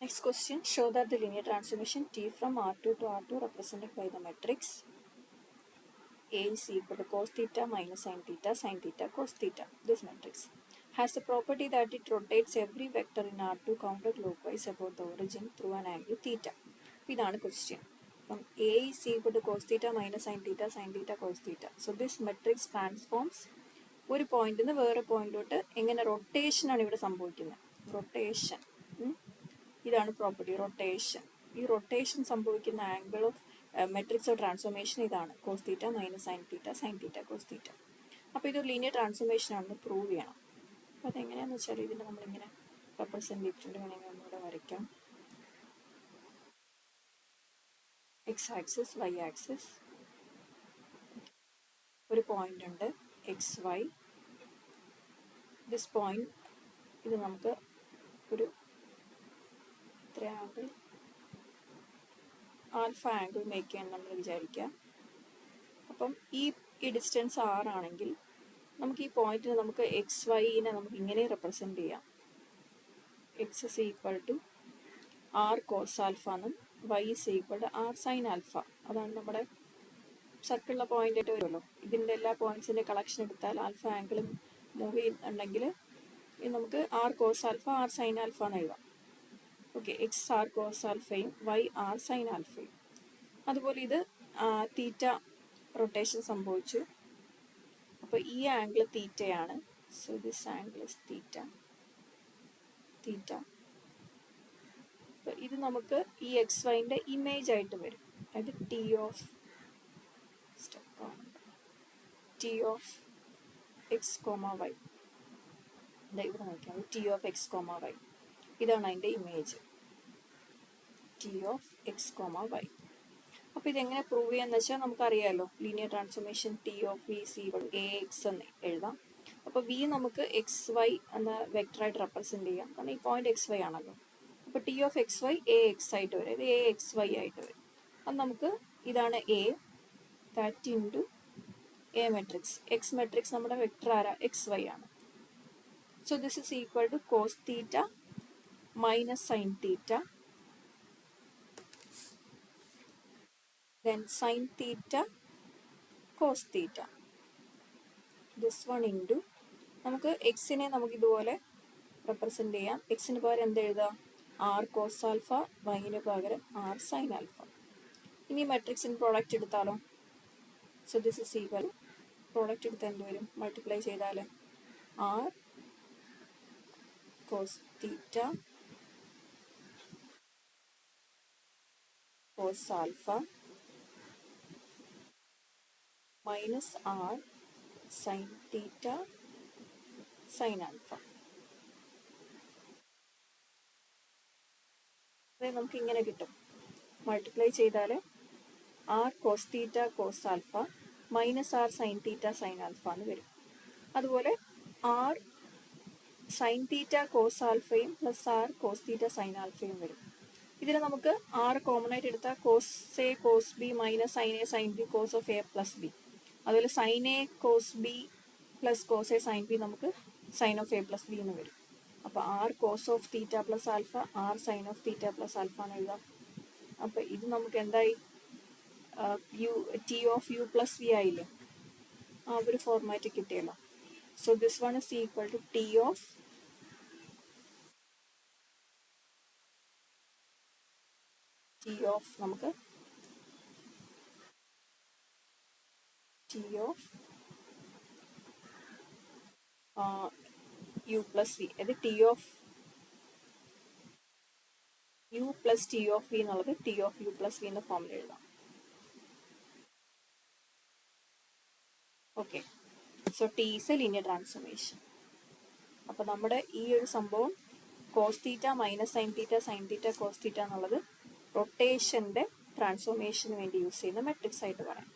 Next question, show that the linear transformation T from R2 to R2 represented by the matrix A is equal to cos theta minus sin theta, cos theta. This matrix has the property that it rotates every vector in R2 counterclockwise about the origin through an angle theta. ഇതാണ് question. A is equal to cos theta minus sin theta, cos theta. So this matrix transforms ഒരു പോയിന്റിൽ നിന്ന് വേറെ പോയിന്റിലോട്ട് എങ്ങനെ rotation ആണ് ഇവിടെ സംഭവിക്കുന്നത്. Rotation ഇതാണ് പ്രോപ്പർട്ടി റൊട്ടേഷൻ. ഈ റൊട്ടേഷൻ സംഭവിക്കുന്ന angle of matrix of transformation ഇതാണ് cos theta minus sine theta cos theta. അപ്പോൾ ഇതൊരു ലീനിയർ ട്രാൻസ്ഫോർമേഷൻ ആണെന്ന് പ്രൂവ് ചെയ്യണം. അപ്പോൾ അതെങ്ങനെയാണെന്ന് വെച്ചാൽ ഇതിന് നമ്മളിങ്ങനെ റെപ്രസെൻറ്റ് ചെയ്തിട്ടുണ്ട്. വേണമെങ്കിൽ നമ്മളിവിടെ വരയ്ക്കാം. എക്സ് ആക്സിസ് വൈ ആക്സിസ്, ഒരു പോയിന്റ് ഉണ്ട് എക്സ് വൈ. ദിസ് പോയിന്റ് ഇത് നമുക്ക് ഒരു ആംഗിൾ ആൽഫ ആംഗിൾ മേക്ക് ചെയ്യാൻ നമ്മൾ വിചാരിക്കാം. അപ്പം ഈ ഡിസ്റ്റൻസ് ആർ ആണെങ്കിൽ നമുക്ക് ഈ പോയിന്റിന് നമുക്ക് എക്സ് വൈനെ നമുക്ക് ഇങ്ങനെ റെപ്രസെൻറ്റ് ചെയ്യാം. X is equal to r cos alpha എന്നും y is equal to r sine alpha. അതാണ് നമ്മുടെ സർക്കിളിലെ പോയിന്റ് ആയിട്ട് വരുമല്ലോ. ഇതിൻ്റെ എല്ലാ പോയിന്റ്സിൻ്റെ കളക്ഷൻ എടുത്താൽ ആൽഫ ആംഗിൾ മൂവ് ചെയ്യുന്നുണ്ടെങ്കിൽ നമുക്ക് r cos alpha r sine alpha എന്ന് എഴുതാം. ഓക്കെ, എക്സ് ആർ കോസ് ആൽഫയും വൈ ആർ സൈൻ ആൽഫയും. അതുപോലെ ഇത് തീറ്റ റൊട്ടേഷൻ സംഭവിച്ചു. അപ്പോൾ ഈ ആംഗിൾ തീറ്റയാണ്. So this angle is theta. അപ്പോൾ ഇത് നമുക്ക് ഈ എക്സ് വൈൻ്റെ ഇമേജ് ആയിട്ട് വരും. അതായത് T of X comma Y. ഇവിടെ നോക്കിയാൽ T of X comma Y ഇതാണ് അതിൻ്റെ image, T of X comma Y. അപ്പോൾ ഇതെങ്ങനെ പ്രൂവ് ചെയ്യാന്ന് വെച്ചാൽ നമുക്കറിയാമല്ലോ, linear transformation T of V C A X എന്ന് എഴുതാം. അപ്പോൾ വി നമുക്ക് എക്സ് വൈ എന്ന വെക്ടറായിട്ട് റെപ്രസെൻറ്റ് ചെയ്യാം, കാരണം ഈ പോയിന്റ് എക്സ് വൈ ആണല്ലോ. അപ്പോൾ T of X Y A X ആയിട്ട് വരും, ഇത് എ എക്സ് വൈ ആയിട്ട് വരും. അത് നമുക്ക് ഇതാണ് A that into a matrix. X matrix നമ്മുടെ വെക്ടർ ആരാ, എക്സ് വൈ ആണ്. So this is equal to cos theta minus sin theta, then sin theta cos theta. This one into നമുക്ക് എക്സിനെ നമുക്ക് ഇതുപോലെ റെപ്രസെൻറ്റ് ചെയ്യാം. എക്സിന് പകരം എന്ത് എഴുതാം, ആർ കോസ് ആൽഫ, വൈന് പകരം ആർ സൈൻ ആൽഫ. ഇനി മെട്രിക്സിന് പ്രോഡക്റ്റ് എടുത്താലോ. So this is equal, product എടുത്താൽ എന്ത് വരും, മൾട്ടിപ്ലൈ ചെയ്താൽ R cos theta cos alpha minus r sin theta sin alpha. അത് നമുക്ക് ഇങ്ങനെ കിട്ടും. മൾട്ടിപ്ലൈ ചെയ്താൽ R cos theta cos alpha minus r sine theta sine alpha എന്ന് വരും. അതുപോലെ ആർ സൈൻ തീറ്റ കോസ് ആൽഫയും plus r cos theta sine ആൽഫയും വരും. ഇതിന് നമുക്ക് ആറ് കോമൺ ആയിട്ട് എടുത്താൽ cos a cos b minus sine a sine b cos of a plus b. അതുപോലെ sine a cos b plus cos a sine b നമുക്ക് sine of a plus b എന്ന് വരും. അപ്പോൾ R cos of theta plus alpha r sine of theta plus alpha എന്ന് എഴുതാം. അപ്പോൾ ഇത് നമുക്ക് എന്തായി, u t of u plus v ആയില്ലേ, ആ ഒരു ഫോർമാറ്റ് കിട്ടിയല്ലോ. So this one is equal to t of നമുക്ക് t of u plus v, അതായത് T of u plus t of v എന്നുള്ളത് t of u plus v എന്ന ഫോമിൽ എഴുതാം. Okay, so t is a linear transformation. അപ്പോൾ നമ്മുടെ ഈ ഒരു സംഭവം cos theta minus sine theta cos theta എന്നുള്ളത് റൊട്ടേഷൻ്റെ ട്രാൻസ്ഫോർമേഷന് വേണ്ടി യൂസ് ചെയ്യുന്ന മെട്രിക്സ് ആയിട്ട് പറയാം.